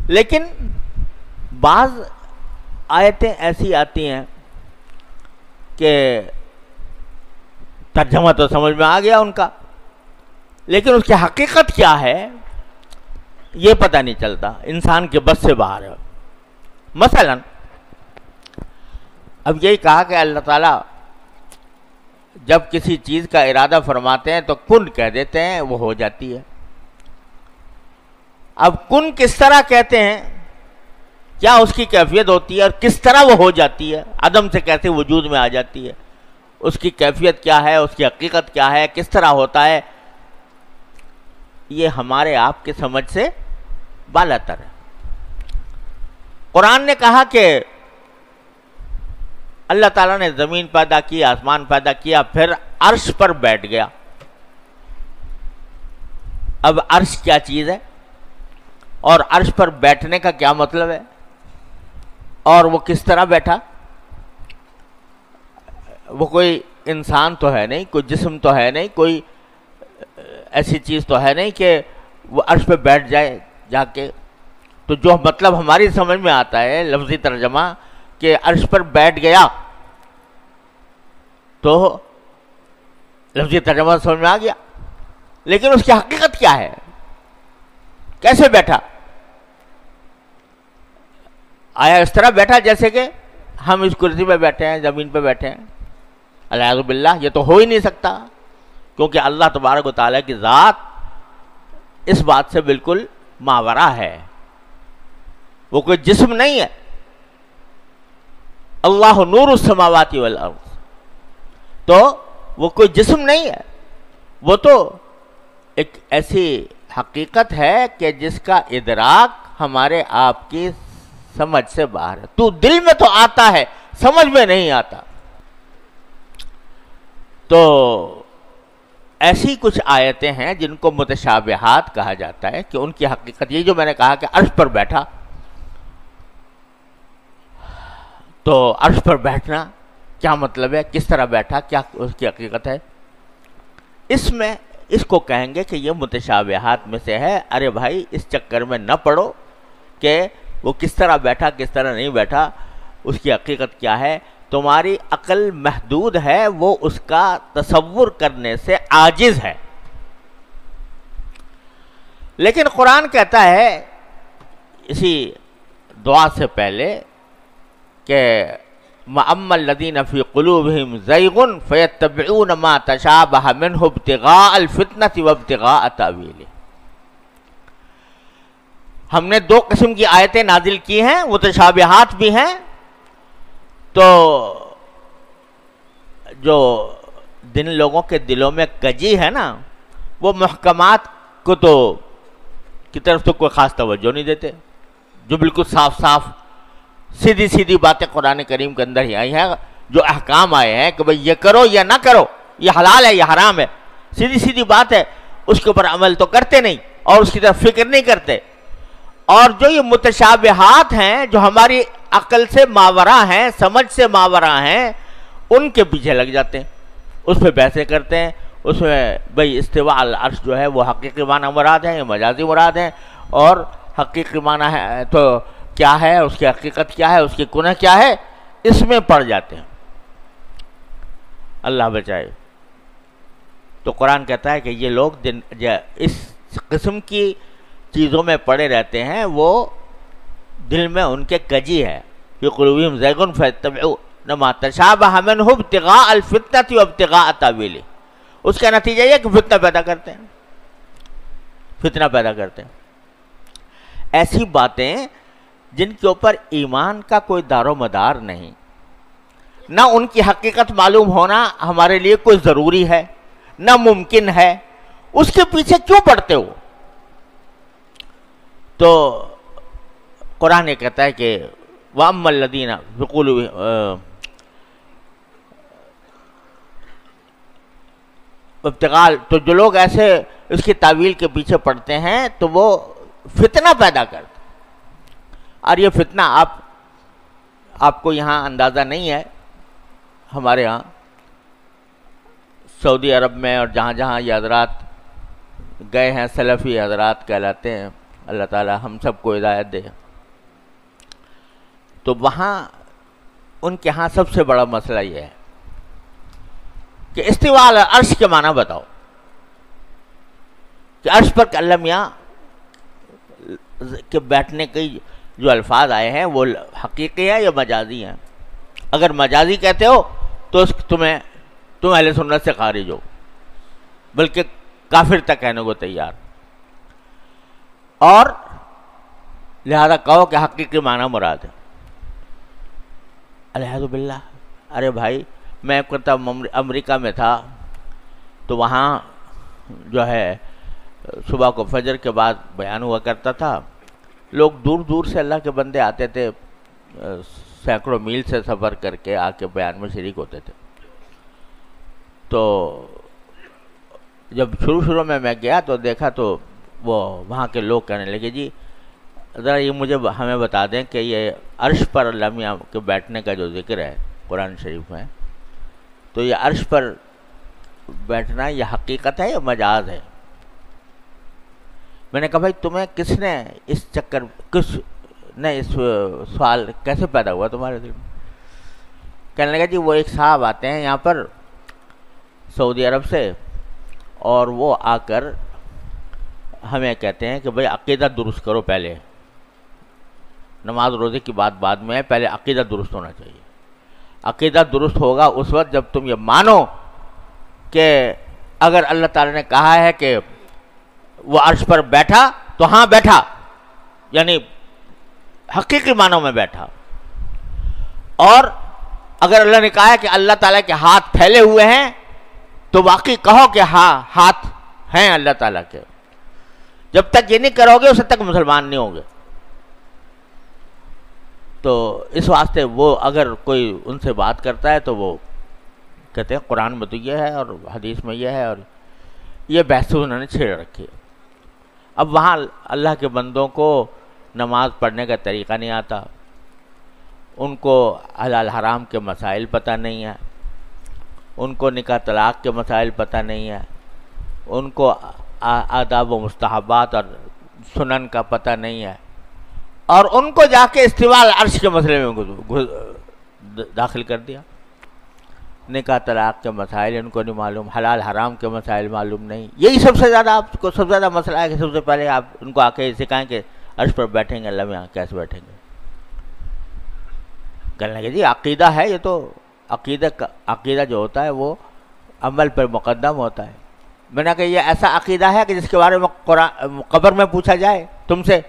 لیکن بعض آیتیں ایسی آتی ہیں کہ ترجمہ تو سمجھ میں آ گیا ان کا، لیکن اس کی حقیقت کیا ہے یہ پتہ نہیں چلتا، انسان کے بس سے باہر ہے۔ مثلا اب یہی کہا کہ اللہ تعالیٰ جب کسی چیز کا ارادہ فرماتے ہیں تو کن کہہ دیتے ہیں، وہ ہو جاتی ہے۔ اب کن کس طرح کہتے ہیں، کیا اس کی کیفیت ہوتی ہے اور کس طرح وہ ہو جاتی ہے، عدم سے کیسے وجود میں آ جاتی ہے، اس کی کیفیت کیا ہے، اس کی حقیقت کیا ہے، کس طرح ہوتا ہے، یہ ہمارے آپ کے سمجھ سے بالاتر ہے۔ قرآن نے کہا کہ اللہ تعالیٰ نے زمین پیدا کی، آسمان پیدا کیا، پھر عرش پر بیٹھ گیا۔ اب عرش کیا چیز ہے اور عرش پر بیٹھنے کا کیا مطلب ہے، اور وہ کس طرح بیٹھا؟ وہ کوئی انسان تو ہے نہیں، کوئی جسم تو ہے نہیں، کوئی ایسی چیز تو ہے نہیں کہ وہ عرش پہ بیٹھ جائے جا کے۔ تو جو مطلب ہماری سمجھ میں آتا ہے لفظی ترجمہ کہ عرش پر بیٹھ گیا، تو لفظی ترجمہ سمجھ میں آ گیا، لیکن اس کی حقیقت کیا ہے، کیسے بیٹھا؟ آیا اس طرح بیٹھا جیسے کہ ہم اس کرسی پہ بیٹھے ہیں، زمین پہ بیٹھے ہیں؟ العیاذ باللہ، یہ تو ہو ہی نہیں سکتا، کیونکہ اللہ تبارک و تعالیٰ کی ذات اس بات سے بالکل ماورا ہے، وہ کوئی جسم نہیں ہے۔ اللہ نور السماوات والارض، تو وہ کوئی جسم نہیں ہے، وہ تو ایک ایسی حقیقت ہے کہ جس کا ادراک ہمارے آپ کی سمجھ سے باہر ہے۔ تو دل میں تو آتا ہے، سمجھ میں نہیں آتا۔ تو ایسی کچھ آیتیں ہیں جن کو متشابہات کہا جاتا ہے کہ ان کی حقیقت یہ جو میں نے کہا کہ عرش پر بیٹھا، تو عرش پر بیٹھنا کیا مطلب ہے، کس طرح بیٹھا، کیا اس کی حقیقت ہے؟ اس کو کہیں گے کہ یہ متشابہات میں سے ہے۔ ارے بھائی اس چکر میں نہ پڑو کہ وہ کس طرح بیٹھا کس طرح نہیں بیٹھا، اس کی حقیقت کیا ہے۔ تمہاری عقل محدود ہے، وہ اس کا تصور کرنے سے عاجز ہے۔ لیکن قرآن کہتا ہے اسی دعا سے پہلے کہ وَأَمَّا الَّذِينَ فِي قُلُوبِهِمْ زَيْغٌ فَيَتَّبِعُونَ مَا تَشَابَهَ مِنْهُ ابْتِغَاءَ الْفِتْنَةِ وَابْتِغَاءَ تَأْوِيلِهِ۔ ہم نے دو قسم کی آیتیں نازل کی ہیں، متشابہات بھی ہیں، تو جو جن لوگوں کے دلوں میں کجی ہے نا، وہ محکمات کو تو کی طرف تو کوئی خاص توجہ نہیں دیتے، جو بالکل صاف صاف سیدھی سیدھی باتیں قرآن کریم کے اندر ہی آئی ہیں، جو احکام آئے ہیں کہ بھئی یہ کرو یا نہ کرو، یہ حلال ہے یہ حرام ہے، سیدھی سیدھی بات ہے، اس کے اوپر عمل تو کرتے نہیں اور اس کی طرف فکر نہیں کرتے۔ اور جو یہ متشابہات ہیں جو ہماری عقل سے ماورا ہیں، سمجھ سے ماورا ہیں، ان کے پیچھے لگ جاتے ہیں، اس پہ بحثیں کرتے ہیں، اس میں بھئی استواء العرش جو ہے وہ حقیقی معنی مراد ہے یا مجازی مراد ہے، اور حقیقی معنی ہے تو کیا ہے، اس کی حقیقت کیا ہے، اس کی کنہ کیا ہے، اس میں پڑ جاتے ہیں۔ اللہ بچائے۔ تو قرآن کہتا ہے کہ یہ لوگ اس قسم کی چیزوں میں پڑے رہتے ہیں، وہ دل میں ان کے کجی ہے۔ فی قلوبہم زیغ فیتبعون ما تشابہ منہ ابتغاء الفتنة وابتغاء تأویلہ۔ اس کا نتیجہ یہ کہ فتنہ پیدا کرتے ہیں، فتنہ پیدا کرتے ہیں۔ ایسی باتیں جن کے اوپر ایمان کا کوئی دار و مدار نہیں، نہ ان کی حقیقت معلوم ہونا ہمارے لیے کوئی ضروری ہے نہ ممکن ہے، اس کے پیچھے کیوں پڑتے ہو؟ تو قرآن یہ کہتا ہے کہ وَأَمَّا الَّذِينَ ابتغاء، تو جو لوگ ایسے اس کی تعویل کے پیچھے پڑتے ہیں تو وہ فتنہ پیدا کرتے۔ اور یہ فتنہ آپ کو یہاں اندازہ نہیں ہے، ہمارے ہاں سعودی عرب میں اور جہاں جہاں یہ حضرات گئے ہیں، سلفی حضرات کہلاتے ہیں، اللہ تعالی ہم سب کو ہدایت دے. تو وہاں ان کے ہاں سب سے بڑا مسئلہ یہ ہے کہ استواء علی عرش کے معنی بتاؤ کہ عرش پر اللہ میاں کے بیٹھنے کے جو الفاظ آئے ہیں وہ حقیقی ہیں یا مجازی ہیں. اگر مجازی کہتے ہو تو تم اہل سنت سے خارج ہو، بلکہ کافر تک کہنے کو تیار. اور لہذا کہو کہ حقیقی معنی مراد ہے. الحمد باللہ. ارے بھائی میں امریکہ میں تھا تو وہاں جو ہے صبح کو فجر کے بعد بیان ہوا کرتا تھا. لوگ دور دور سے اللہ کے بندے آتے تھے، سینکڑوں میل سے سفر کر کے آ کے بیان میں شریک ہوتے تھے. تو جب شروع میں گیا تو دیکھا تو وہ وہاں کے لوگ کہنے لگے جی ذرا یہ مجھے ہمیں بتا دیں کہ یہ عرش پر اللہ میاں کے بیٹھنے کا جو ذکر ہے قرآن شریف میں، تو یہ عرش پر بیٹھنا یہ حقیقت ہے یا مجاز ہے؟ میں نے کہا بھائی تمہیں کس نے اس سوال کیسے پیدا ہوا تمہارے دل میں؟ کہنے لگا جی وہ ایک صاحب آتے ہیں یہاں پر سعودی عرب سے، اور وہ آ کر ہمیں کہتے ہیں کہ بھئی عقیدہ درست کرو، پہلے نماز روزے کی بات بعد میں ہے، پہلے عقیدہ درست ہونا چاہیے. عقیدہ درست ہوگا اس وقت جب تم یہ مانو کہ اگر اللہ تعالی نے کہا ہے کہ وہ عرش پر بیٹھا تو ہاں بیٹھا، یعنی حقیقی معنوں میں بیٹھا. اور اگر اللہ نے کہا ہے کہ اللہ تعالیٰ کے ہاتھ پھیلے ہوئے ہیں تو واقعی کہو کہ ہاں ہاتھ ہیں اللہ تعالیٰ کے. جب تک یہ نہیں کرو گے اس تک مسلمان نہیں ہوں گے. تو اس واسطے وہ اگر کوئی ان سے بات کرتا ہے تو وہ کہتے ہیں قرآن میں تو یہ ہے اور حدیث میں یہ ہے، اور یہ بحث انہوں نے چھیڑ رکھی. اب وہاں اللہ کے بندوں کو نماز پڑھنے کا طریقہ نہیں آتا، ان کو حلال حرام کے مسائل پتہ نہیں ہیں، ان کو نکاح طلاق کے مسائل پتہ نہیں ہیں، ان کو آداب و مستحبات اور سنن کا پتہ نہیں ہے، اور ان کو جا کے استواء العرش کے مسئلے میں داخل کر دیا. نکاح طلاق کے مسائل ان کو نہیں معلوم، حلال حرام کے مسائل معلوم نہیں. یہی سب سے زیادہ آپ کو سب سے زیادہ مسئلہ ہے کہ سب سے پہلے آپ ان کو آ کے سکھائیں کہ عرش پر بیٹھیں گے اللہ میں کیسے بیٹھیں گے. کہنے لگے جی عقیدہ ہے یہ، تو عقیدہ جو ہوتا ہے وہ عمل پر مقدم ہوتا ہے. میں نے کہا یہ ایسا عقیدہ ہے کہ جس کے بارے میں قبر میں پوچھا جائے تم سے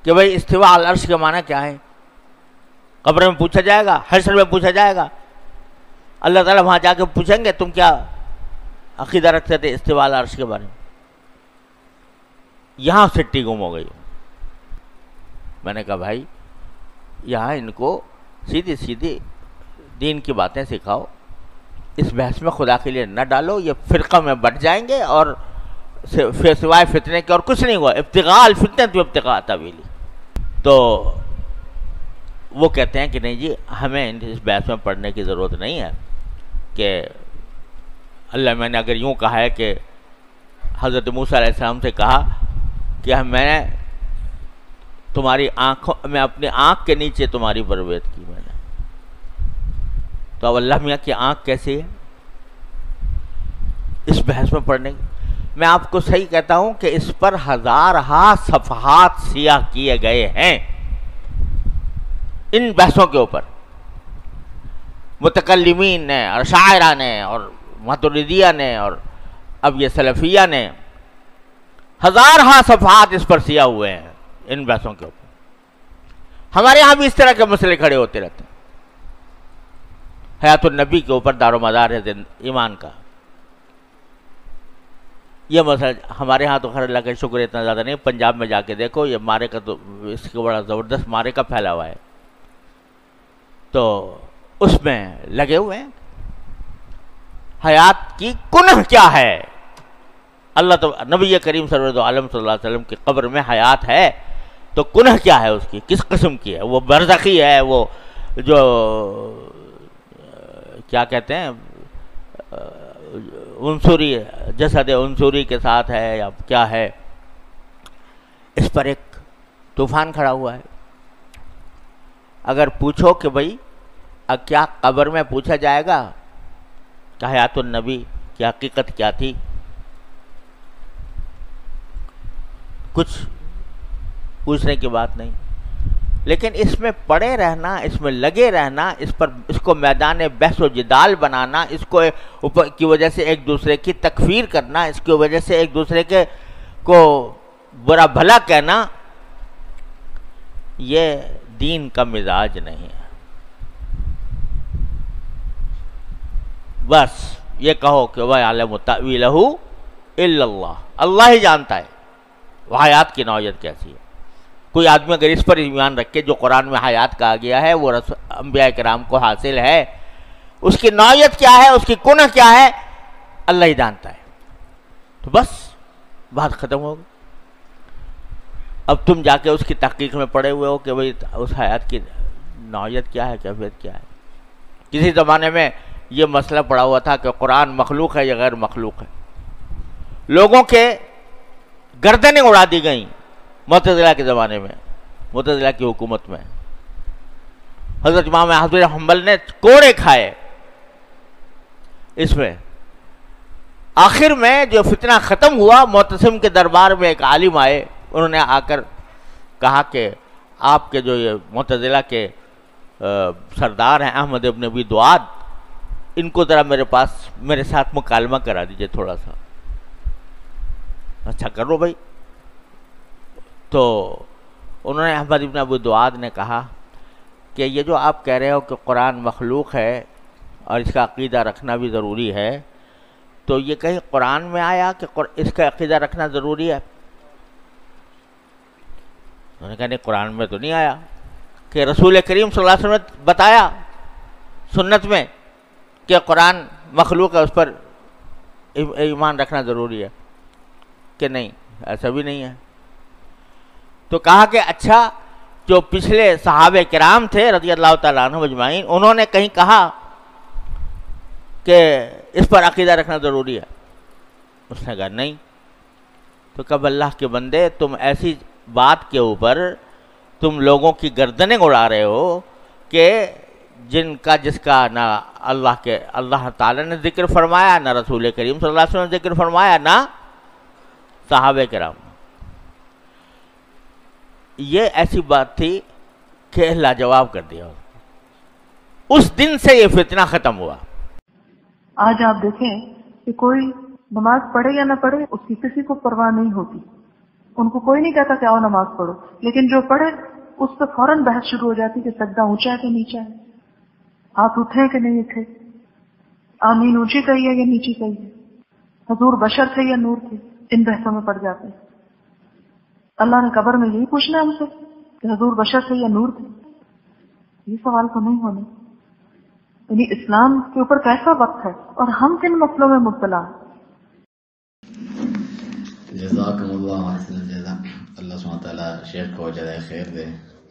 کہ بھئی استواء العرش کے معنی کیا ہے؟ قبر میں پوچھا جائے گا، حشر میں پوچھا جائے گا. اللہ تعالیٰ وہاں جا کے پوچھیں گے تم کیا عقیدہ رکھتے تھے استواء العرش کے بارے میں؟ یہاں سٹی گم ہو گئی. میں نے کہا بھائی یہاں ان کو سیدھی سیدھی دین کی باتیں سکھاؤ، اس بحث میں خدا کے لیے نہ ڈالو. یہ فرقہ میں بٹ جائیں گے اور سوائے فتنے کے اور کچھ نہیں ہوا. ابتغاء الفتنۃ و ابتغاء تاویلہ. تو وہ کہتے ہیں کہ نہیں جی ہمیں اس بحث میں پڑھنے کی ضرورت نہیں ہے کہ اللہ میں نے اگر یوں کہا ہے کہ حضرت موسیٰ علیہ السلام سے کہا کہ میں نے تمہاری آنکھوں میں اپنی آنکھ کے نیچے تمہاری پرورش کی میں نے، تو اب اللہ میاں کی آنکھ کیسی ہے اس بحث میں پڑھنے کی؟ میں آپ کو صحیح کہتا ہوں کہ اس پر ہزارہا صفحات سیاہ کیے گئے ہیں ان بحثوں کے اوپر. متکلمین نے اور شاعرہ نے اور ماتریدیہ نے اور اب یہ سلفیہ نے ہزارہا صفحات اس پر سیاہ ہوئے ہیں ان بحثوں کے اوپر. ہمارے ہاں بھی اس طرح کے مسئلے کھڑے ہوتے رہتے ہیں. حیات النبی کے اوپر دار و مدار ہے ایمان کا. یہ مسئلہ ہمارے ہاں تو خیر اللہ کا شکر اتنا زیادہ نہیں. پنجاب میں جا کے دیکھو یہ مارے کا تو اس کو بڑا زبردست مارے کا پھیلا ہوا ہے. تو اس میں لگے ہوئے ہیں حیات کی کنہ کیا ہے. اللہ تو نبی کریم صلی اللہ علیہ وسلم کی قبر میں حیات ہے تو کنہ کیا ہے اس کی، کس قسم کی ہے؟ وہ برزخی ہے، وہ جو کیا کہتے ہیں عنصری جسد عنصری کے ساتھ ہے یا کیا ہے؟ اس اس پر ایک طوفان کھڑا ہوا ہے. اگر پوچھو کہ بھائی اب کیا قبر میں پوچھا جائے گا کہ حیات النبی کی حقیقت کیا تھی، کچھ پوچھنے کی بات نہیں. لیکن اس میں پڑے رہنا، اس میں لگے رہنا، اس کو میدان بحث و جدال بنانا، اس کو کی وجہ سے ایک دوسرے کی تکفیر کرنا، اس کی وجہ سے ایک دوسرے کو برا بھلا کہنا، یہ دین کا مزاج نہیں ہے. بس یہ کہو کہ وَيَعْلَمُ تَأْوِيلَهُ إِلَّا اللَّهُ، اللہ ہی جانتا ہے وہ حیات کی نوعیت کیسی ہے. کوئی آدمی اگر اس پر ایمان رکھے جو قرآن میں حیات کہا گیا ہے وہ انبیاء کرام کو حاصل ہے، اس کی نوعیت کیا ہے، اس کی کنہ کیا ہے، اللہ ہی جانتا ہے، تو بس بات ختم ہوگی. اب تم جا کے اس کی تحقیق میں پڑے ہوئے ہو کہ بھئی اس حیات کی نوعیت کیا ہے، کیفیت کیا ہے. کسی زمانے میں یہ مسئلہ پڑا ہوا تھا کہ قرآن مخلوق ہے یا غیر مخلوق ہے. لوگوں کے گردنیں اڑا دی گئیں معتزلہ کے زمانے میں، معتزلہ کی حکومت میں. حضرت امام احمد بن حنبل نے کوڑے کھائے اس میں. آخر میں جو فتنہ ختم ہوا، معتصم کے دربار میں ایک عالم آئے، انہوں نے آ کر کہا کہ آپ کے جو یہ معتزلہ کے سردار ہیں احمد ابن ابی دعاد، ان کو ذرا میرے ساتھ مکالمہ کرا دیجئے تھوڑا سا. اچھا کرو بھائی. تو انہوں نے احمد ابن ابی دعاد نے کہا کہ یہ جو آپ کہہ رہے ہو کہ قرآن مخلوق ہے اور اس کا عقیدہ رکھنا بھی ضروری ہے، تو یہ کہیں قرآن میں آیا کہ اس کا عقیدہ رکھنا ضروری ہے؟ انہوں نے کہا نہیں، قرآن میں تو نہیں آیا. کہ رسول کریم صلی اللہ علیہ وسلم نے بتایا سنت میں کہ قرآن مخلوق ہے، اس پر ایمان رکھنا ضروری ہے؟ کہ نہیں، ایسا بھی نہیں ہے. تو کہا کہ اچھا، جو پچھلے صحابہ کرام تھے رضی اللہ تعالیٰ عنہم اجمعین، انہوں نے کہیں کہا کہ اس پر عقیدہ رکھنا ضروری ہے؟ اس نے کہا نہیں. تو کب اللہ کے بندے، تم ایسی بات کے اوپر تم لوگوں کی گردنیں اڑا رہے ہو کہ جس کا نہ اللہ تعالیٰ نے ذکر فرمایا، نہ رسول کریم صلی اللہ علیہ وسلم نے ذکر فرمایا، نہ صحابہ کرام. یہ ایسی بات تھی کہ لاجواب کر دیا. اس دن سے یہ فتنہ ختم ہوا. آج آپ دیکھیں کہ کوئی نماز پڑھے یا نہ پڑھے اس کی کسی کو پرواہ نہیں ہوتی. ان کو کوئی نہیں کہتا کہ آؤ نماز پڑھو، لیکن جو پڑھے اس پہ فوراً بحث شروع ہو جاتی کہ سجدہ اونچا ہے کہ نیچا ہے، ہاتھ اٹھے کہ نہیں اٹھے، آمین اونچی کہی ہے یا نیچی کہی ہے، حضور بشر تھے یا نور تھے. ان بحثوں میں پڑ جاتے ہیں. اللہ نے قبر میں یہی پوچھنا ہے ہم سے کہ حضور بشر تھے یا نور تھے؟ یہ سوال تو نہیں ہونے. یعنی اسلام کے اوپر کیسا وقت ہے اور ہم کن مسئلوں میں مبتلا ہیں. جزاکم اللہ احسن الجزا. اللہ سبحانہ وتعالیٰ شیخ کو جزائے خیر دے.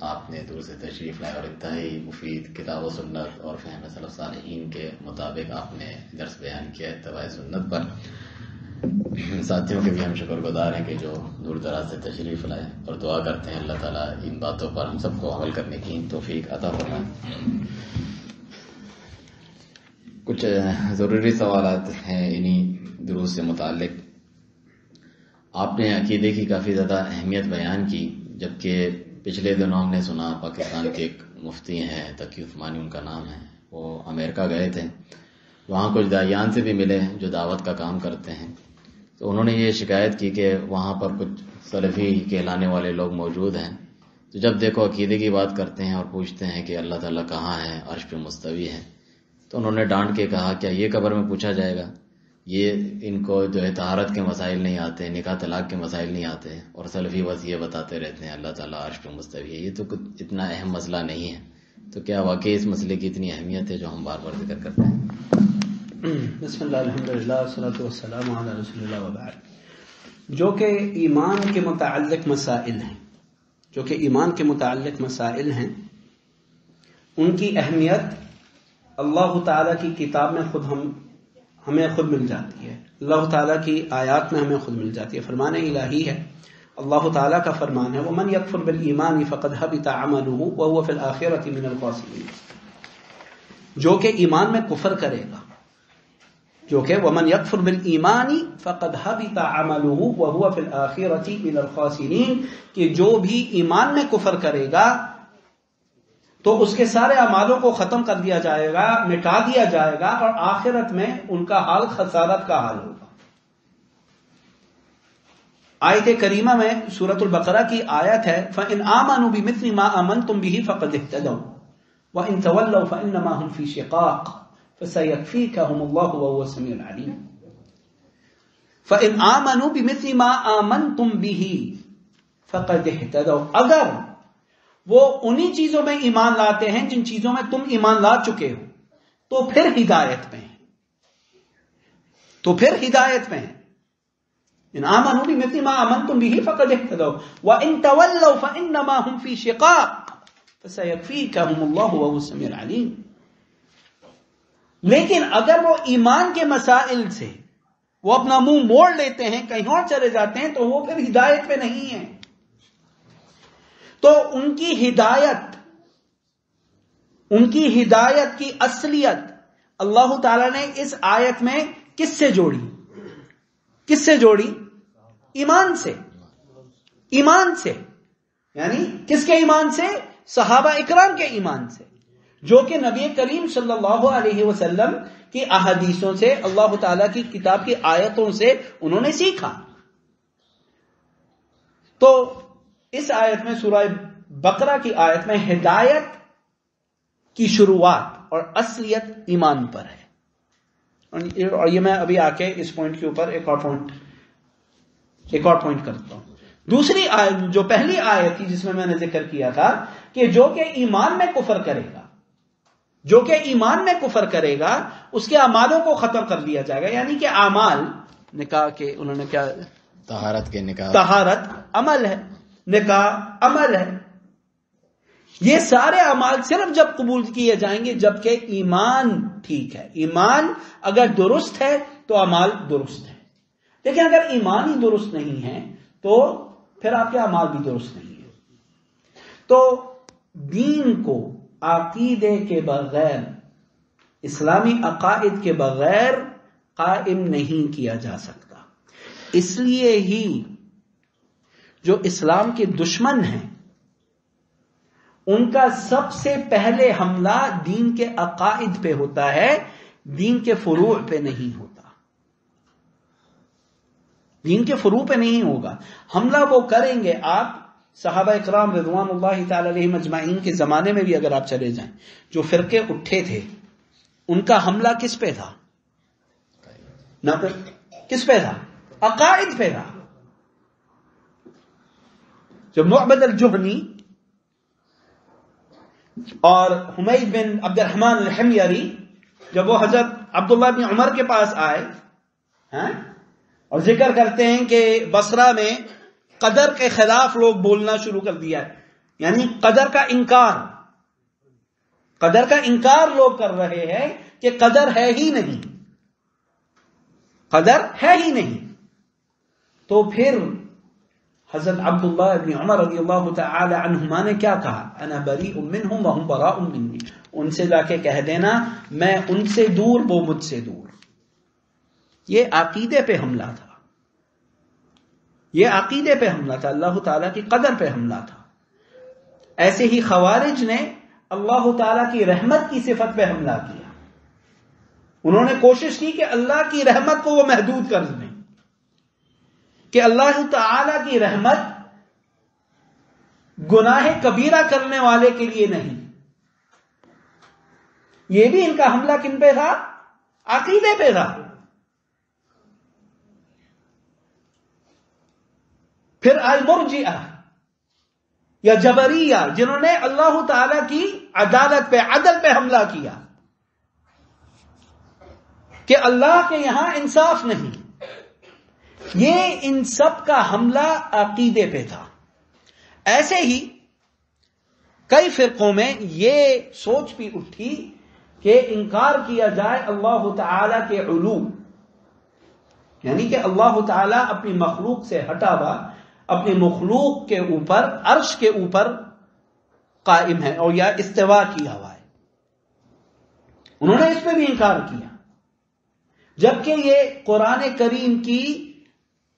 آپ نے دور سے تشریف لائے اور انتہائی مفید کتاب و سنت اور فہم سلف صالحین کے مطابق آپ نے درس بیان کیا اتباع سنت پر. ساتھیوں کے بھی ہم شکر گزار ہیں کہ جو دور دراز سے تشریف لائے، اور دعا کرتے ہیں اللہ تعالیٰ ان باتوں پر ہم سب کو عمل کرنے کی توفیق عطا فرمائے. کچھ ضروری سوالات ہیں انہی دروس سے متعلق. آپ نے عقیدے کی کافی زیادہ اہمیت بیان کی، جبکہ پچھلے دنوں ہم نے سنا پاکستان کے ایک مفتی ہیں تقی عثمانی ان کا نام ہے، وہ امریکہ گئے تھے، وہاں کچھ داعیان سے بھی ملے جو دعوت کا کام کرتے ہیں. تو انہوں نے یہ شکایت کی کہ وہاں پر کچھ سلفی کہلانے والے لوگ موجود ہیں، تو جب دیکھو عقیدے کی بات کرتے ہیں اور پوچھتے ہیں کہ اللہ تعالیٰ کہاں ہے، عرش پہ مستوی ہے، تو انہوں نے ڈانٹ کے کہا کیا یہ قبر میں پوچھا جائے گا؟ یہ ان کو جو ہے طہارت کے مسائل نہیں آتے، نکاح طلاق کے مسائل نہیں آتے، اور سلفی بس یہ بتاتے رہتے ہیں اللہ تعالیٰ عرش پہ مستوی ہے. یہ تو کچھ اتنا اہم مسئلہ نہیں ہے. تو کیا واقعی اس مسئلے کی اتنی اہمیت ہے جو ہم بار بار ذکر کرتے ہیں؟ بسم اللہ الحمدللہ والصلاۃ والسلام علی رسول اللہ وبعد. جو کہ ایمان کے متعلق مسائل ہیں، ان کی اہمیت اللہ تعالیٰ کی کتاب میں ہمیں خود مل جاتی ہے. اللہ تعالیٰ کی آیات میں ہمیں خود مل جاتی ہے. فرمان الہی ہے اللہ تعالیٰ کا فرمان ہے وَمَنْ يَكْفُرْ بِالْإِيمَانِ فَقَدْ حَبِطَ عَمَلُهُ وَهُوَ فِي الْآخِرَةِ مِنَ الْخَاسِرِينَ، جو کہ ایمان میں کفر کرے گا، جو کہ وَمَنْ يَكْفُرْ بِالْإِيمَانِ فَقَدْ حَبِطَ عَمَلُهُ وَهُوَ فِي الْآخِرَةِ مِنَ الْخَاسِرِينَ، کہ جو بھی ایمان میں کفر کرے گا تو اس کے سارے اعمالوں کو ختم کر دیا جائے گا، مٹا دیا جائے گا، اور آخرت میں ان کا حال خسارت کا حال ہوگا۔ آیت کریمہ میں سورۃ البقرہ کی آیت ہے فَإِنْ آمَنُوا بِمِثْلِ مَا آمَنْتُمْ بِهِ فَقَدِ اهْتَدَوْا وَإِنْ تَوَلَّوْا فَإِنَّمَا هُمْ فِي شِقَاقٍ فَسَيَكْفِيكَهُمُ اللَّهُ وَهُوَ السَّمِيعُ الْعَلِيمُ۔ فَإِنْ آمَنُوا بِمِثْلِ مَا آمَنْتُمْ بِهِ فَقَدِ اهْتَدَوْا، اگر وہ انہی چیزوں میں ایمان لاتے ہیں جن چیزوں میں تم ایمان لا چکے ہو تو پھر ہدایت میں ہیں، تو پھر ہدایت میں ہیں۔ ان آمنوا بمثل ما آمنتم به فقد اهتدوا وان تولوا فانما هم في شقاق فسيكفيكهم الله وهو السميع العليم۔ لیکن اگر وہ ایمان کے مسائل سے وہ اپنا منہ موڑ لیتے ہیں، کہیں اور چلے جاتے ہیں، تو وہ پھر ہدایت پہ نہیں ہیں۔ تو ان کی ہدایت کی اصلیت اللہ تعالی نے اس آیت میں کس سے جوڑی؟ کس سے جوڑی؟ ایمان سے۔ ایمان سے، یعنی کس کے ایمان سے؟ صحابہ اکرام کے ایمان سے، جو کہ نبی کریم صلی اللہ علیہ وسلم کی احادیثوں سے، اللہ تعالیٰ کی کتاب کی آیتوں سے انہوں نے سیکھا۔ تو اس آیت میں، سورہ بقرہ کی آیت میں، ہدایت کی شروعات اور اصلیت ایمان پر ہے۔ اور یہ میں ابھی آ کے اس پوائنٹ کے اوپر ایک اور پوائنٹ کرتا ہوں۔ دوسری آیت، جو پہلی آیت تھی جس میں میں نے ذکر کیا تھا کہ جو کہ ایمان میں کفر کرے گا، جو کہ ایمان میں کفر کرے گا، اس کے اعمالوں کو ختم کر دیا جائے گا، یعنی کہ اعمال، نکاح کے انہوں نے کیا، طہارت کے نکاح، طہارت عمل ہے، نکاح عمل ہے، یہ سارے اعمال صرف جب قبول کیے جائیں گے جبکہ ایمان ٹھیک ہے۔ ایمان اگر درست ہے تو اعمال درست ہیں، لیکن اگر ایمان ہی درست نہیں ہے تو پھر آپ کے اعمال بھی درست نہیں ہیں۔ تو دین کو عقیدے کے بغیر، اسلامی عقائد کے بغیر قائم نہیں کیا جا سکتا۔ اس لیے ہی جو اسلام کے دشمن ہیں ان کا سب سے پہلے حملہ دین کے عقائد پہ ہوتا ہے، دین کے فروع پہ نہیں ہوتا، دین کے فروع پہ نہیں ہوگا۔ حملہ وہ کریں گے، آپ صحابہ اکرام رضوان اللہ تعالی علیہم اجمعین کے زمانے میں بھی اگر آپ چلے جائیں، جو فرقے اٹھے تھے ان کا حملہ کس پہ تھا؟ کس پہ تھا؟ عقائد پہ تھا۔ جب معبد الجہنی اور حمید بن عبد الرحمن الحمیری، جب وہ حضرت عبداللہ بن عمر کے پاس آئے اور ذکر کرتے ہیں کہ بصرہ میں قدر کے خلاف لوگ بولنا شروع کر دیا ہے، یعنی قدر کا انکار لوگ کر رہے ہیں کہ قدر ہے ہی نہیں، قدر ہے ہی نہیں۔ تو پھر حضرت عبداللہ بن عمر رضی اللہ تعالی عنہما نے کیا کہا؟ انا بریء منہم وہم براء منی، ان سے جا کے کہہ دینا میں ان سے دور، وہ مجھ سے دور۔ یہ عقیدے پہ حملہ تھا، یہ عقیدے پہ حملہ تھا، اللہ تعالیٰ کی قدر پہ حملہ تھا۔ ایسے ہی خوارج نے اللہ تعالیٰ کی رحمت کی صفت پہ حملہ کیا، انہوں نے کوشش کی کہ اللہ کی رحمت کو وہ محدود کر دیں، کہ اللہ تعالیٰ کی رحمت گناہ کبیرہ کرنے والے کے لیے نہیں۔ یہ بھی ان کا حملہ کن پہ تھا؟ عقیدے پہ تھا۔ پھر آئی مرجئہ یا جبریہ، جنہوں نے اللہ تعالی کی عدالت پہ، عدل پہ حملہ کیا کہ اللہ کے یہاں انصاف نہیں۔ یہ ان سب کا حملہ عقیدے پہ تھا۔ ایسے ہی کئی فرقوں میں یہ سوچ بھی اٹھی کہ انکار کیا جائے اللہ تعالی کے علو، یعنی کہ اللہ تعالی اپنی مخلوق سے ہٹا ہوا، اپنی مخلوق کے اوپر عرش کے اوپر قائم ہے اور یا استوا کیا ہوا ہے. انہوں نے اس پہ بھی انکار کیا، جبکہ یہ قرآن کریم کی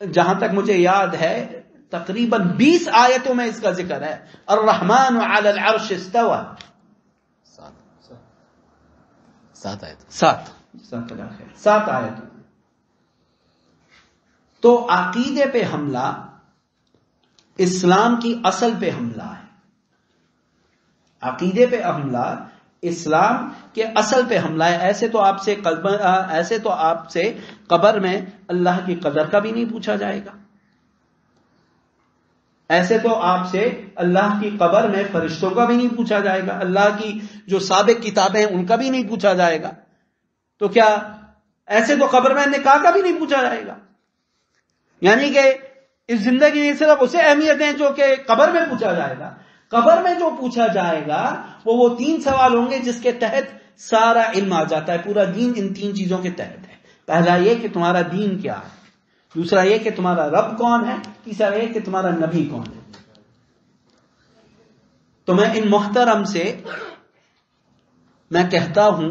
جہاں تک مجھے یاد ہے تقریباً 20 آیتوں میں اس کا ذکر ہے. الرحمن علی العرش استوى، 7 آیتوں. تو عقیدے پہ حملہ اسلام کی اصل پہ حملہ ہے. عقیدے پہ حملہ اسلام کے اصل پہ حملہ ہے. ایسے تو آپ سے قبر میں اللہ کی قدر کا بھی نہیں پوچھا جائے گا. ایسے تو آپ سے اللہ کی قبر میں فرشتوں کا بھی نہیں پوچھا جائے گا. اللہ کی جو سابق کتابیں ہیں ان کا بھی نہیں پوچھا جائے گا. تو کیا ایسے تو قبر میں نکاح کا بھی نہیں پوچھا جائے گا؟ یعنی کہ اس زندگی میں صرف اسے اہمیت ہے جو کہ قبر میں پوچھا جائے گا. قبر میں جو پوچھا جائے گا وہ 3 سوال ہوں گے جس کے تحت سارا علم آ جاتا ہے. پورا دین ان 3 چیزوں کے تحت ہے. پہلا یہ کہ تمہارا دین کیا ہے، دوسرا یہ کہ تمہارا رب کون ہے، تیسرا یہ کہ تمہارا نبی کون ہے. تو میں ان محترم سے میں کہتا ہوں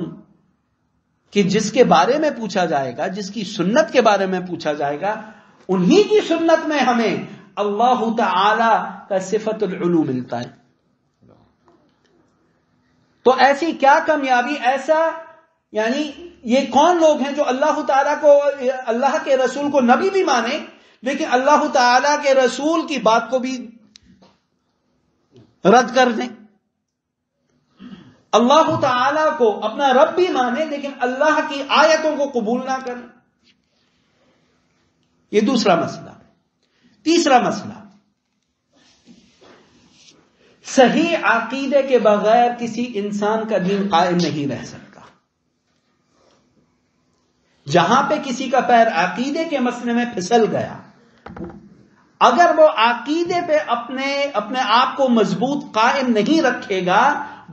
کہ جس کے بارے میں پوچھا جائے گا، جس کی سنت کے بارے میں پوچھا جائے گا، انہی کی سنت میں ہمیں اللہ تعالی کا صفت العلو ملتا ہے. تو ایسی کیا کامیابی، ایسا یعنی یہ کون لوگ ہیں جو اللہ تعالیٰ کو، اللہ کے رسول کو نبی بھی مانے لیکن اللہ تعالیٰ کے رسول کی بات کو بھی رد کر دیں. اللہ تعالیٰ کو اپنا رب بھی مانے لیکن اللہ کی آیتوں کو قبول نہ کریں. یہ دوسرا مسئلہ. تیسرا مسئلہ، صحیح عقیدے کے بغیر کسی انسان کا دین قائم نہیں رہ سکتا. جہاں پہ کسی کا پیر عقیدے کے مسئلے میں پھسل گیا، اگر وہ عقیدے پہ اپنے آپ کو مضبوط قائم نہیں رکھے گا،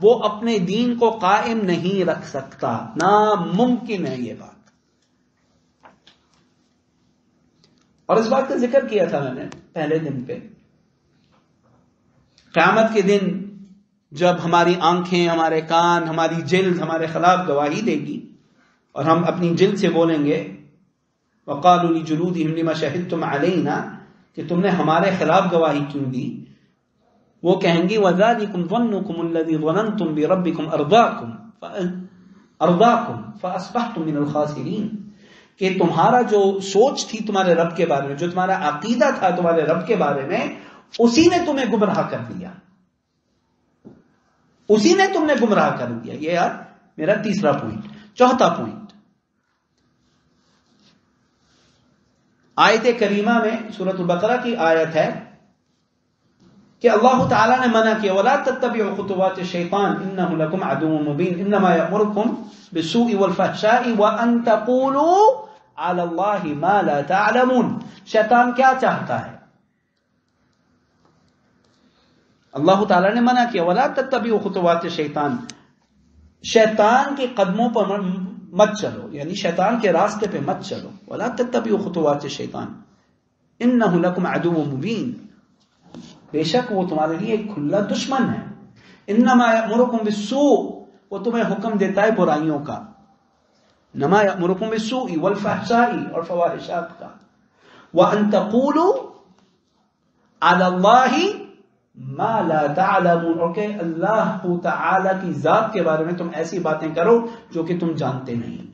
وہ اپنے دین کو قائم نہیں رکھ سکتا. ناممکن ہے یہ بات. اور اس بات کا ذکر کیا تھا میں نے پہلے دن پہ. قیامت کے دن جب ہماری آنکھیں، ہمارے کان، ہماری جلد ہمارے خلاف گواہی دے گی اور ہم اپنی جلد سے بولیں گے وَقَالُوا لِجُلُودِهِمْ لِمَ شَهِدْتُمْ عَلَيْنَا، کہ تم نے ہمارے خلاف گواہی کیوں دی. وہ کہیں گی وَذَلِكُمْ ظَنُّكُمُ الَّذِي ظَنَنْتُمْ بِرَبِّكُمْ أَرْضَاكُمْ فَأَصْبَحْتُمْ مِنَ الْخَاسِرِينَ، کہ تمہارا جو سوچ تھی تمہارے رب کے بارے میں، جو تمہارا عقیدہ تھا تمہارے رب کے بارے میں، اسی نے تمہیں گمراہ کر دیا. اسی نے تم نے گمراہ کر دیا. یہ یار میرا تیسرا پوائنٹ. چوتھا پوائنٹ، آیت کریمہ میں سورۃ البقرہ کی آیت ہے کہ اللہ تعالیٰ نے منع کیا وَلَا تَتَّبِعُوا خُطُوَاتِ الشَّيْطَانِ إِنَّهُ لَكُمْ عَدُوٌّ مُّبِينٌ إِنَّمَا يَأْمُرُكُم بِالسُّوءِ وَالْفَحْشَاءِ وَأَن تَقُولُوا عَلَى اللَّهِ مَا لَا تَعْلَمُونَ. شیطان کیا چاہتا ہے؟ اللہ تعالیٰ نے منع کیا وَلَا تَتَّبِعُوا خُطُوَاتِ الشَّيْطَانِ، شیطان کے قدموں پر مت چلو، یعنی شیطان کے راستے پہ مت چلو. وَلَا تَتَّبِعُوا خُطُوَاتِ الشَّيْطَانِ إِنَّهُ لَكُمْ عَدُوٌّ مُّبِينٌ، بے شک وہ تمہارے لیے ایک کھلا دشمن ہے. انما یأمرکم بالسوء، وہ تمہیں حکم دیتا ہے برائیوں کا. انما یأمرکم بالسوء والفحشاء، اور فواحشات کا. وان تقولوا علی اللہ ما لا تعلمون، اور کہ اللہ تعالی کی ذات کے بارے میں تم ایسی باتیں کرو جو کہ تم جانتے نہیں.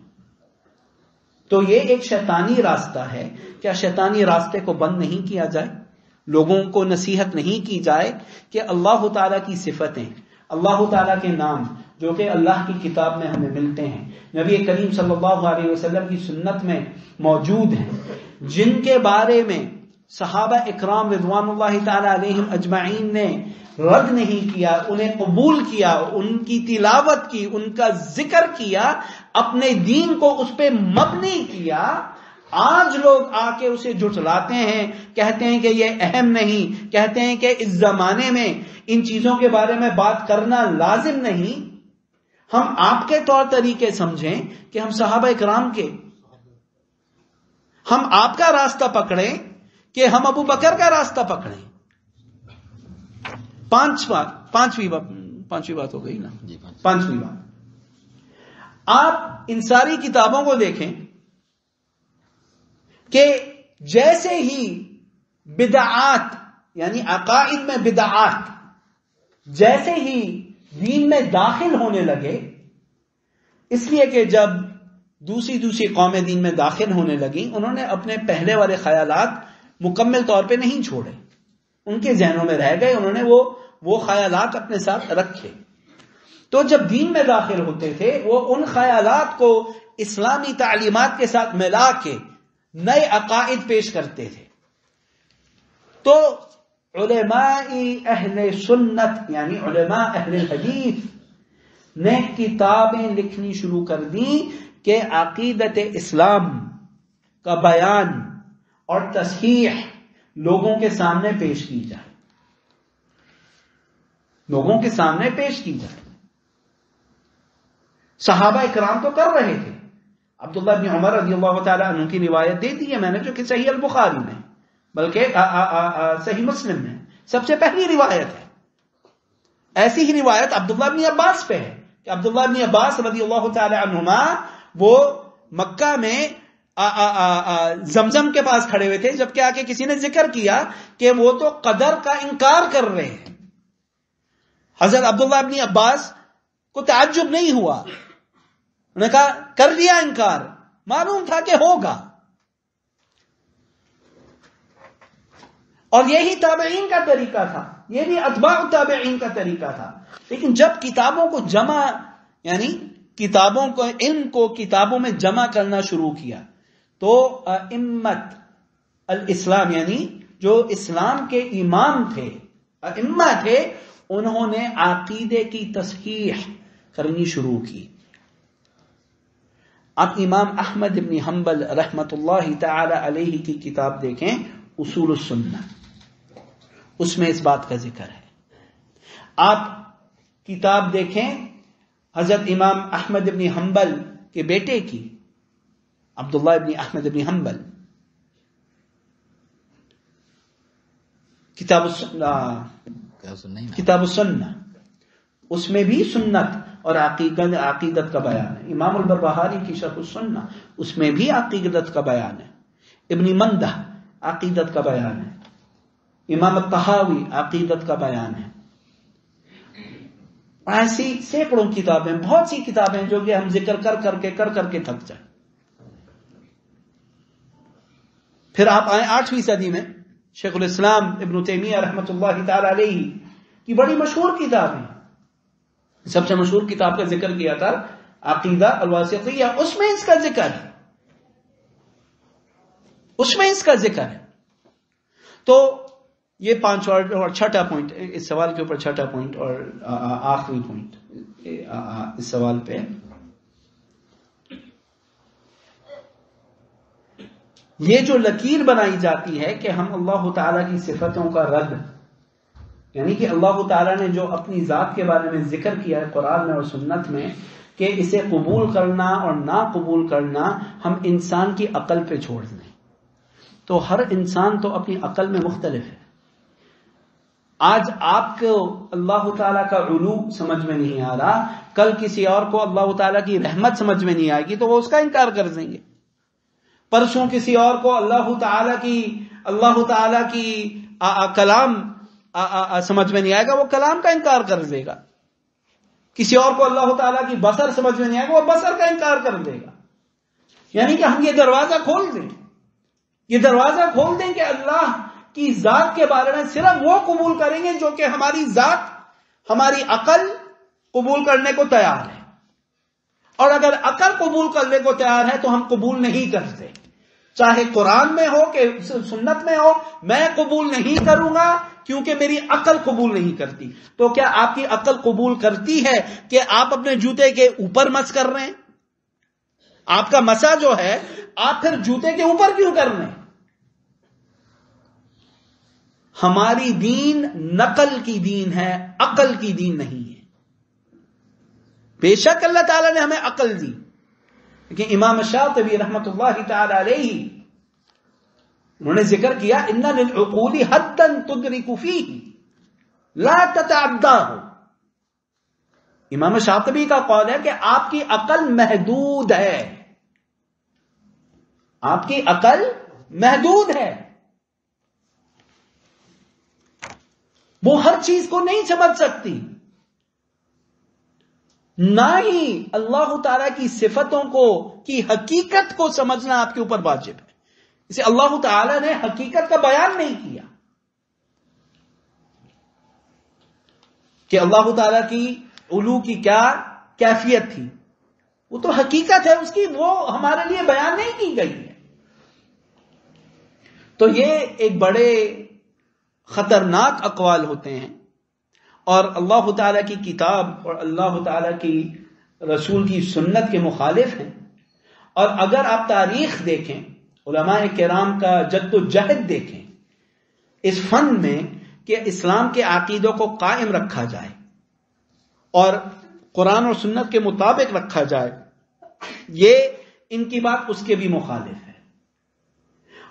تو یہ ایک شیطانی راستہ ہے. کیا شیطانی راستے کو بند نہیں کیا جائے؟ لوگوں کو نصیحت نہیں کی جائے کہ اللہ تعالیٰ کی صفتیں، اللہ تعالیٰ کے نام جو کہ اللہ کی کتاب میں ہمیں ملتے ہیں، نبی کریم صلی اللہ علیہ وسلم کی سنت میں موجود ہیں، جن کے بارے میں صحابہ اکرام رضوان اللہ تعالی علیہم اجمعین نے رد نہیں کیا، انہیں قبول کیا، ان کی تلاوت کی، ان کا ذکر کیا، اپنے دین کو اس پہ مبنی کیا. آج لوگ آ کے اسے جھٹلاتے ہیں، کہتے ہیں کہ یہ اہم نہیں، کہتے ہیں کہ اس زمانے میں ان چیزوں کے بارے میں بات کرنا لازم نہیں. ہم آپ کے طور طریقے سمجھیں کہ ہم صحابہ اکرام کے، ہم آپ کا راستہ پکڑیں کہ ہم ابو بکر کا راستہ پکڑیں. پانچویں بات ہو گئی نا جی. پانچویں بات، آپ ان ساری کتابوں کو دیکھیں کہ جیسے ہی بدعات یعنی عقائد میں بدعات جیسے ہی دین میں داخل ہونے لگے، اس لیے کہ جب دوسری قومیں دین میں داخل ہونے لگیں، انہوں نے اپنے پہلے والے خیالات مکمل طور پہ نہیں چھوڑے، ان کے ذہنوں میں رہ گئے، انہوں نے وہ خیالات اپنے ساتھ رکھے. تو جب دین میں داخل ہوتے تھے وہ ان خیالات کو اسلامی تعلیمات کے ساتھ ملا کے نئے عقائد پیش کرتے تھے. تو علماء اہل سنت یعنی علماء اہل حدیث نے کتابیں لکھنی شروع کر دیں کہ عقیدت اسلام کا بیان اور تصحیح لوگوں کے سامنے پیش کی جائے، لوگوں کے سامنے پیش کی جائے. صحابہ اکرام تو کر رہے تھے. عبداللہ بن عمر رضی اللہ تعالی عنہ کی روایت دے دی ہے میں نے، جو کہ صحیح البخاری میں بلکہ صحیح مسلم میں سب سے پہلی روایت ہے. ایسی ہی روایت عبداللہ بن عباس پہ ہے کہ عبداللہ بن عباس رضی اللہ تعالی عنہما وہ مکہ میں زمزم کے پاس کھڑے ہوئے تھے، جب کہ آ کے کسی نے ذکر کیا کہ وہ تو قدر کا انکار کر رہے ہیں. حضرت عبداللہ بن عباس کو تعجب نہیں ہوا، انہوں نے کہا کر لیا انکار، معلوم تھا کہ ہوگا. اور یہی تابعین کا طریقہ تھا، یہ بھی اتباع تابعین کا طریقہ تھا. لیکن جب کتابوں کو جمع یعنی کتابوں کو علم کو کتابوں میں جمع کرنا شروع کیا تو ائمت الاسلام یعنی جو اسلام کے امام تھے، ائمہ تھے، انہوں نے عقیدے کی تصحیح کرنی شروع کی. آپ امام احمد بن حنبل رحمت اللہ تعالی علیہ کی کتاب دیکھیں اصول السنہ، اس میں اس بات کا ذکر ہے. آپ کتاب دیکھیں حضرت امام احمد بن حنبل کے بیٹے کی، عبداللہ بن احمد بن حنبل، کتاب السنہ، اس میں بھی سنت اور عقیدت کا بیان ہے. امام البربہاری کی شرح السنہ، اس میں بھی عقیدت کا بیان ہے. ابن مندہ عقیدت کا بیان ہے. امام الطحاوی عقیدت کا بیان ہے. ایسی سینکڑوں کتابیں، بہت سی کتابیں جو کہ ہم ذکر کر کے تھک جائیں. پھر آپ آئیں 8ویں صدی میں، شیخ الاسلام ابن تیمیہ رحمۃ اللہ تعالی علیہ کی بڑی مشہور کتاب ہے. سب سے مشہور کتاب کا ذکر کیا تھا عقیدہ الواسطیہ، اس میں اس کا ذکر ہے، اس میں اس کا ذکر ہے. تو یہ 5 اور چھٹا پوائنٹ اس سوال کے اوپر، چھٹا پوائنٹ اور آخری پوائنٹ اس سوال پہ، یہ جو لکیر بنائی جاتی ہے کہ ہم اللہ تعالی کی صفتوں کا رد، یعنی کہ اللہ تعالیٰ نے جو اپنی ذات کے بارے میں ذکر کیا ہے قرآن میں اور سنت میں کہ اسے قبول کرنا اور نہ قبول کرنا ہم انسان کی عقل پہ چھوڑ دیں. تو ہر انسان تو اپنی عقل میں مختلف ہے. آج آپ کو اللہ تعالیٰ کا علو سمجھ میں نہیں آ رہا، کل کسی اور کو اللہ تعالیٰ کی رحمت سمجھ میں نہیں آئے گی تو وہ اس کا انکار کر دیں گے. پرسوں کسی اور کو اللہ تعالیٰ کی کلام سمجھ میں نہیں آئے گا، وہ کلام کا انکار کر دے گا. کسی اور کو اللہ تعالیٰ کی بصر سمجھ میں نہیں آئے گا، وہ بصر کا انکار کر دے گا. یعنی کہ ہم یہ دروازہ کھول دیں کہ اللہ کی ذات کے بارے میں صرف وہ قبول کریں گے جو کہ ہماری ذات، ہماری عقل قبول کرنے کو تیار ہے. اور اگر عقل قبول کرنے کو تیار ہے تو ہم قبول نہیں کرتے، چاہے قرآن میں ہو کہ سنت میں ہو. میں قبول نہیں کروں گا کیونکہ میری عقل قبول نہیں کرتی. تو کیا آپ کی عقل قبول کرتی ہے کہ آپ اپنے جوتے کے اوپر مس کر رہے ہیں؟ آپ کا مسا جو ہے آپ پھر جوتے کے اوپر کیوں کر رہے ہیں؟ ہماری دین نقل کی دین ہے، عقل کی دین نہیں ہے. بے شک اللہ تعالیٰ نے ہمیں عقل دی، لیکن امام شاطبی رحمت اللہ تعالی علیہ انہوں نے ذکر کیا ان للعقول حدا تدرک فیہ لا تتعداہ. امام شاطبی کا قول ہے کہ آپ کی عقل محدود ہے، آپ کی عقل محدود ہے، وہ ہر چیز کو نہیں سمجھ سکتی. نہ ہی اللہ تعالی کی صفتوں کو کی حقیقت کو سمجھنا آپ کے اوپر واجب ہے. اسے اللہ تعالی نے حقیقت کا بیان نہیں کیا کہ اللہ تعالی کی علو کی کیا کیفیت تھی، وہ تو حقیقت ہے اس کی، وہ ہمارے لیے بیان نہیں کی گئی ہے. تو یہ ایک بڑے خطرناک اقوال ہوتے ہیں اور اللہ تعالیٰ کی کتاب اور اللہ تعالیٰ کی رسول کی سنت کے مخالف ہیں. اور اگر آپ تاریخ دیکھیں، علماء کرام کا جد و جہد دیکھیں اس فن میں کہ اسلام کے عقیدوں کو قائم رکھا جائے اور قرآن اور سنت کے مطابق رکھا جائے، یہ ان کی بات اس کے بھی مخالف ہے.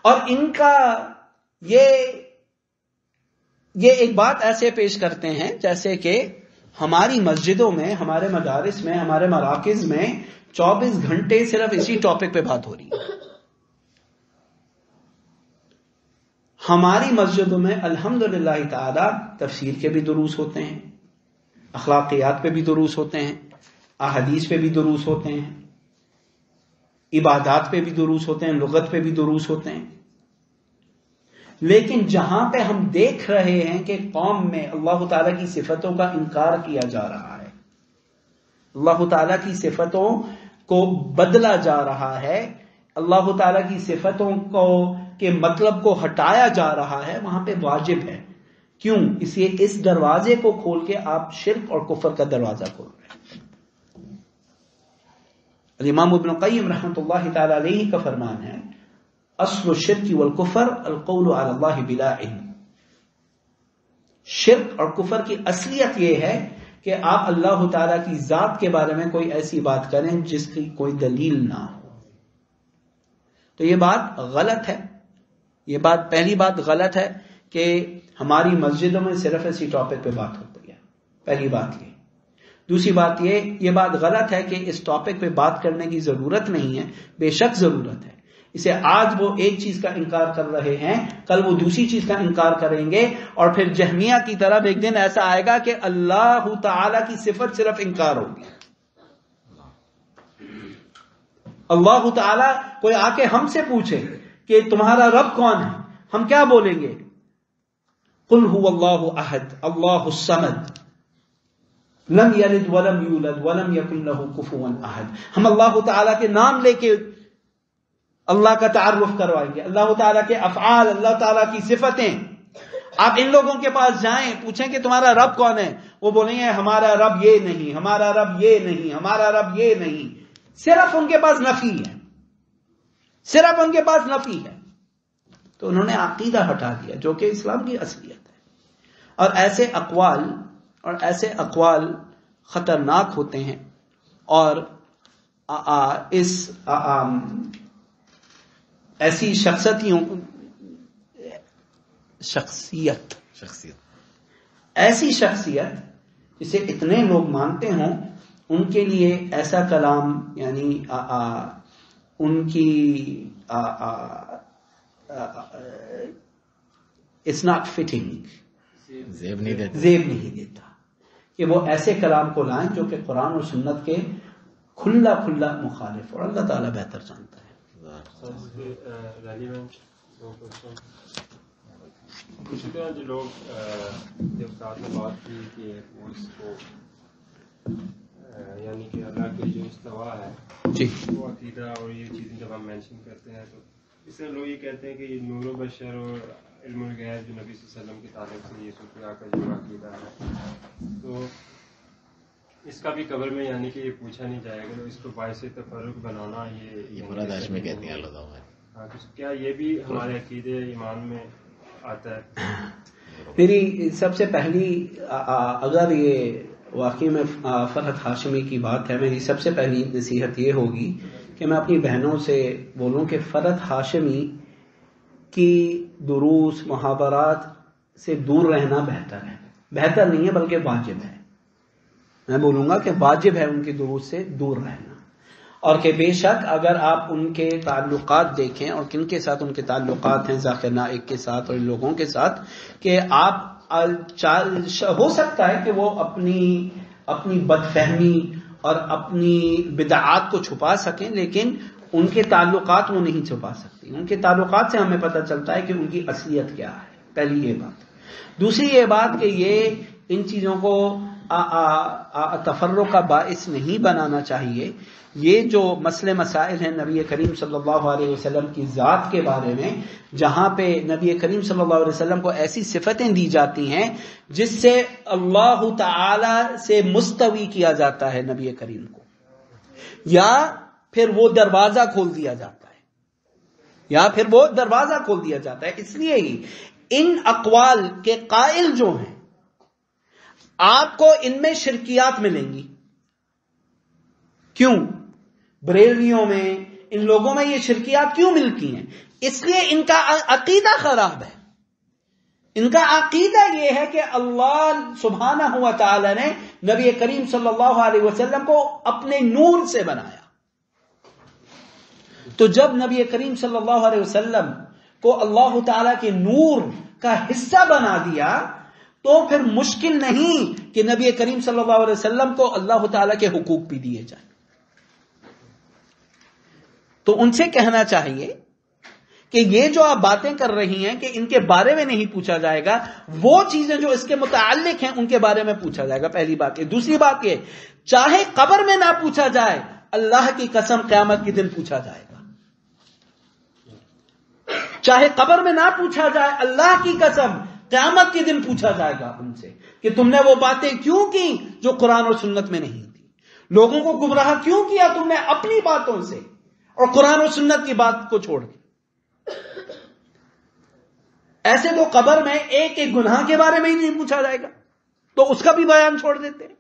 اور ان کا یہ ایک بات ایسے پیش کرتے ہیں جیسے کہ ہماری مسجدوں میں، ہمارے مدارس میں، ہمارے مراکز میں 24 گھنٹے صرف اسی ٹاپک پہ بات ہو رہی ہے. ہماری مسجدوں میں الحمدللہ تعالی تفسیر کے بھی دروس ہوتے ہیں، اخلاقیات پہ بھی دروس ہوتے ہیں، احادیث پہ بھی دروس ہوتے ہیں، عبادات پہ بھی دروس ہوتے ہیں، لغت پہ بھی دروس ہوتے ہیں. لیکن جہاں پہ ہم دیکھ رہے ہیں کہ قوم میں اللہ تعالیٰ کی صفتوں کا انکار کیا جا رہا ہے، اللہ تعالیٰ کی صفتوں کو بدلا جا رہا ہے، اللہ تعالیٰ کی صفتوں کو کے مطلب کو ہٹایا جا رہا ہے، وہاں پہ واجب ہے. کیوں؟ اس لیے اس دروازے کو کھول کے آپ شرک اور کفر کا دروازہ کھول رہے ہیں. الامام ابن قیم رحمۃ اللہ تعالی علیہ کا فرمان ہے اصل الشرک والکفر القول علی اللہ بلا علم. شرک اور کفر کی اصلیت یہ ہے کہ آپ اللہ تعالی کی ذات کے بارے میں کوئی ایسی بات کریں جس کی کوئی دلیل نہ ہو. تو یہ بات غلط ہے. یہ بات پہلی بات غلط ہے کہ ہماری مسجدوں میں صرف اسی ٹاپک پہ بات ہوتی ہے. پہلی بات یہ. دوسری بات یہ بات غلط ہے کہ اس ٹاپک پہ بات کرنے کی ضرورت نہیں ہے. بے شک ضرورت ہے. اسے آج وہ ایک چیز کا انکار کر رہے ہیں، کل وہ دوسری چیز کا انکار کریں گے، اور پھر جہمیہ کی طرف ایک دن ایسا آئے گا کہ اللہ تعالی کی صفت صرف انکار ہوگی. اللہ تعالی کوئی آ کے ہم سے پوچھے کہ تمہارا رب کون ہے، ہم کیا بولیں گے؟ قل هو اللہ احد اللہ الصمد لم یلد ولم یولد ولم یکن له کفوا احد. ہم اللہ تعالی کے نام لے کے اللہ کا تعارف کروائیں گے، اللہ تعالیٰ کے افعال، اللہ تعالیٰ کی صفتیں. آپ ان لوگوں کے پاس جائیں، پوچھیں کہ تمہارا رب کون ہے، وہ بولیں گے ہمارا رب یہ نہیں، ہمارا رب یہ نہیں، ہمارا رب یہ نہیں. صرف ان کے پاس نفی ہے، صرف ان کے پاس نفی ہے. تو انہوں نے عقیدہ ہٹا دیا جو کہ اسلام کی اصلیت ہے. اور ایسے اقوال خطرناک ہوتے ہیں. اور ایسی ایسی شخصیت جسے اتنے لوگ مانتے ہوں، ان کے لیے ایسا کلام یعنی ان کی اٹس ناٹ فٹنگ، زیب نہیں دیتا کہ وہ ایسے کلام کو لائیں جو کہ قرآن اور سنت کے کھلا مخالف، اور اللہ تعالیٰ بہتر جانتا ہے. اسی طرح جو لوگ جب ساتھ میں بات کی کہ اس کو یعنی کہ اللہ کی جو استوا ہے جی وہ عقیدہ اور یہ چیزیں جب ہم مینشن کرتے ہیں تو اس طرح لوگ یہ کہتے ہیں کہ یہ نور و بشر اور علم الغیب جو نبی صلی اللہ علیہ وسلم کی تعلیم سے یہ سفیہ کا جو عقیدہ ہے، تو اس کا بھی قبر میں یعنی کہ یہ پوچھا نہیں جائے گا، تو اس کو باعث تفرق بنانا یہ مراد ہاشمی کہتے ہیں اللہ تعالیٰ. ہاں، کیا یہ بھی ہمارے عقیدے ایمان میں آتا ہے؟ میری سب سے پہلی اگر یہ واقعی میں فرحت ہاشمی کی بات ہے، میری سب سے پہلی نصیحت یہ ہوگی کہ میں اپنی بہنوں سے بولوں کہ فرحت ہاشمی کی دروس محاورات سے دور رہنا بہتر ہے. بہتر نہیں ہے بلکہ واجب ہے. میں بولوں گا کہ واجب ہے ان کے دروس سے دور رہنا. اور کہ بے شک اگر آپ ان کے تعلقات دیکھیں اور کن کے ساتھ ان کے تعلقات ہیں، ذاکر نائک کے ساتھ اور ان لوگوں کے ساتھ، کہ آپ ہو سکتا ہے کہ وہ اپنی بدفہمی اور اپنی بدعات کو چھپا سکیں، لیکن ان کے تعلقات وہ نہیں چھپا سکتی. ان کے تعلقات سے ہمیں پتہ چلتا ہے کہ ان کی اصلیت کیا ہے. پہلی یہ بات. دوسری یہ بات کہ یہ ان چیزوں کو تفرق کا باعث نہیں بنانا چاہیے. یہ جو مسئلے مسائل ہیں نبی کریم صلی اللہ علیہ وسلم کی ذات کے بارے میں، جہاں پہ نبی کریم صلی اللہ علیہ وسلم کو ایسی صفتیں دی جاتی ہیں جس سے اللہ تعالی سے مستوی کیا جاتا ہے نبی کریم کو، یا پھر وہ دروازہ کھول دیا جاتا ہے، اس لیے ہی ان اقوال کے قائل جو ہیں آپ کو ان میں شرکیات ملیں گی. کیوں؟ بریلویوں میں، ان لوگوں میں یہ شرکیات کیوں ملتی ہیں؟ اس لیے ان کا عقیدہ خراب ہے. ان کا عقیدہ یہ ہے کہ اللہ سبحانہ و تعالی نے نبی کریم صلی اللہ علیہ وسلم کو اپنے نور سے بنایا. تو جب نبی کریم صلی اللہ علیہ وسلم کو اللہ تعالی کے نور کا حصہ بنا دیا تو پھر مشکل نہیں کہ نبی کریم صلی اللہ علیہ وسلم کو اللہ تعالی کے حقوق بھی دیے جائیں. تو ان سے کہنا چاہیے کہ یہ جو آپ باتیں کر رہی ہیں کہ ان کے بارے میں نہیں پوچھا جائے گا، وہ چیزیں جو اس کے متعلق ہیں ان کے بارے میں پوچھا جائے گا. پہلی بات یہ. دوسری بات یہ، چاہے قبر میں نہ پوچھا جائے، اللہ کی قسم قیامت کے دن پوچھا جائے گا. چاہے قبر میں نہ پوچھا جائے، اللہ کی قسم قیامت کے دن پوچھا جائے گا ان سے کہ تم نے وہ باتیں کیوں کی جو قرآن اور سنت میں نہیں تھی. لوگوں کو گمراہ کیوں کیا تم نے اپنی باتوں سے اور قرآن اور سنت کی بات کو چھوڑ دی. ایسے تو قبر میں ایک ایک گناہ کے بارے میں ہی نہیں پوچھا جائے گا تو اس کا بھی بیان چھوڑ دیتے ہیں.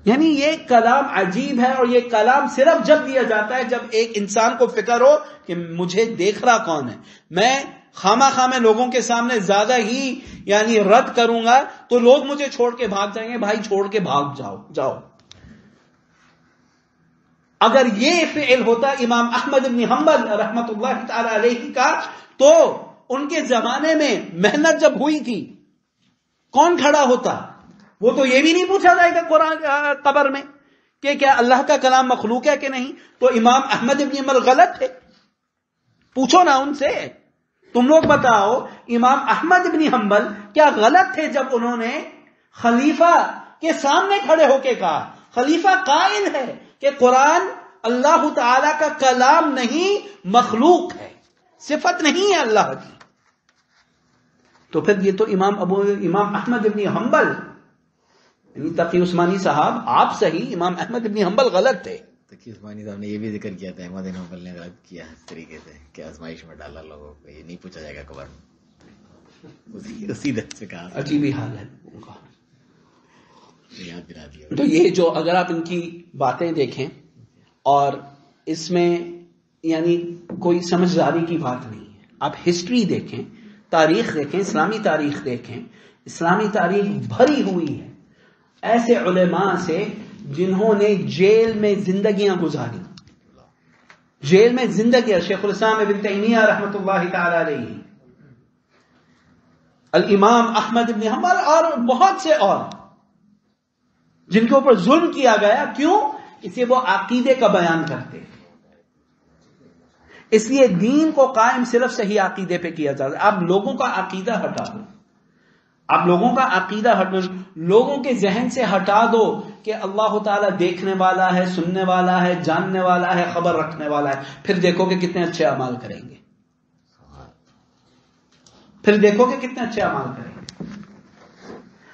یعنی یہ کلام عجیب ہے، اور یہ کلام صرف جب دیا جاتا ہے جب ایک انسان کو فکر ہو کہ مجھے دیکھ رہا کون ہے. میں خامہ لوگوں کے سامنے زیادہ ہی یعنی رد کروں گا تو لوگ مجھے چھوڑ کے بھاگ جائیں گے. بھائی چھوڑ کے بھاگ جاؤ. اگر یہ فعل ہوتا امام احمد بن حنبل رحمت اللہ تعالی علیہ کا، تو ان کے زمانے میں محنت جب ہوئی تھی کون کھڑا ہوتا؟ وہ تو یہ بھی نہیں پوچھا جائے گا قرآن قبر میں کہ کیا اللہ کا کلام مخلوق ہے کہ نہیں. تو امام احمد بن حنبل غلط تھے؟ پوچھو نا ان سے. تم لوگ بتاؤ امام احمد بن حنبل کیا غلط تھے جب انہوں نے خلیفہ کے سامنے کھڑے ہو کے کہا، خلیفہ قائل ہے کہ قرآن اللہ تعالی کا کلام نہیں، مخلوق ہے، صفت نہیں ہے اللہ کی. تو پھر یہ تو امام احمد بن حنبل یعنی تقی عثمانی صاحب آپ صحیح، امام احمد بن حنبل غلط تھے. تقی عثمانی صاحب نے یہ بھی ذکر کیا تھا احمد بن حنبل نے غلط کیا اس طریقے سے کہ آزمائش میں ڈالا لوگوں کو، یہ نہیں پوچھا جائے گا قبر میں. اسی درد سے کہا عجیب ہی حال ہے ان کا. یاد دلا دیا. تو یہ جو اگر آپ ان کی باتیں دیکھیں اور اس میں یعنی کوئی سمجھداری کی بات نہیں ہے. آپ ہسٹری دیکھیں، تاریخ دیکھیں، اسلامی تاریخ دیکھیں. اسلامی تاریخ بھری ہوئی ہے ایسے علماء سے جنہوں نے جیل میں زندگیاں گزاری. جیل میں زندگیاں. شیخ الاسلام ابن تیمیہ رحمۃ اللہ تعالی علیہ، الامام احمد بن حنبل اور بہت سے اور جن کے اوپر ظلم کیا گیا. کیوں؟ اسے وہ عقیدے کا بیان کرتے. اس لیے دین کو قائم صرف صحیح عقیدے پہ کیا جاتا ہے. آپ لوگوں کا عقیدہ ہٹا دو، آپ لوگوں کا عقیدہ ہٹا دو، لوگوں کے ذہن سے ہٹا دو کہ اللہ تعالیٰ دیکھنے والا ہے، سننے والا ہے، جاننے والا ہے، خبر رکھنے والا ہے. پھر دیکھو کہ کتنے اچھے اعمال کریں گے. پھر دیکھو کہ کتنے اچھے اعمال کریں گے.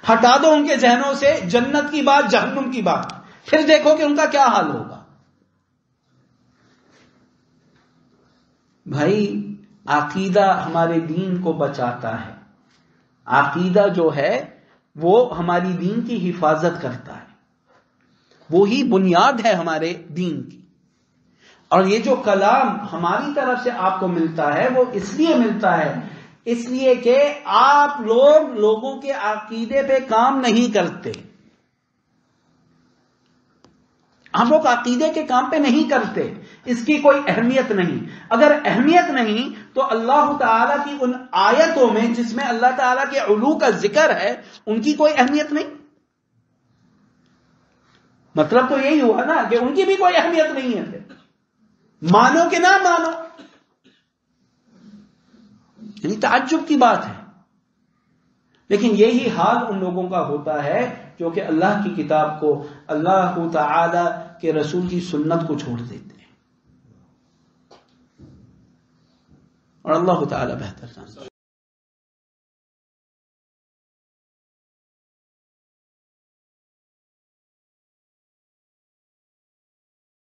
ہٹا دو ان کے ذہنوں سے جنت کی بات، جہنم کی بات. پھر دیکھو کہ ان کا کیا حال ہوگا. بھائی عقیدہ ہمارے دین کو بچاتا ہے. عقیدہ جو ہے وہ ہماری دین کی حفاظت کرتا ہے، وہی بنیاد ہے ہمارے دین کی. اور یہ جو کلام ہماری طرف سے آپ کو ملتا ہے وہ اس لیے ملتا ہے، اس لیے کہ آپ لوگوں کے عقیدے پہ کام نہیں کرتے، آپ لوگ عقیدے کے کام پہ نہیں کرتے، اس کی کوئی اہمیت نہیں۔ اگر اہمیت نہیں تو اللہ تعالیٰ کی ان آیتوں میں جس میں اللہ تعالیٰ کے علو کا ذکر ہے ان کی کوئی اہمیت نہیں۔ مطلب تو یہی ہوا نا کہ ان کی بھی کوئی اہمیت نہیں ہے، مانو کہ نہ مانو، یعنی تعجب کی بات ہے۔ لیکن یہی حال ان لوگوں کا ہوتا ہے جو کہ اللہ کی کتاب کو، اللہ تعالی کے رسول کی سنت کو چھوڑ دیتے ہیں، اور اللہ تعالی بہتر جانتا ہے۔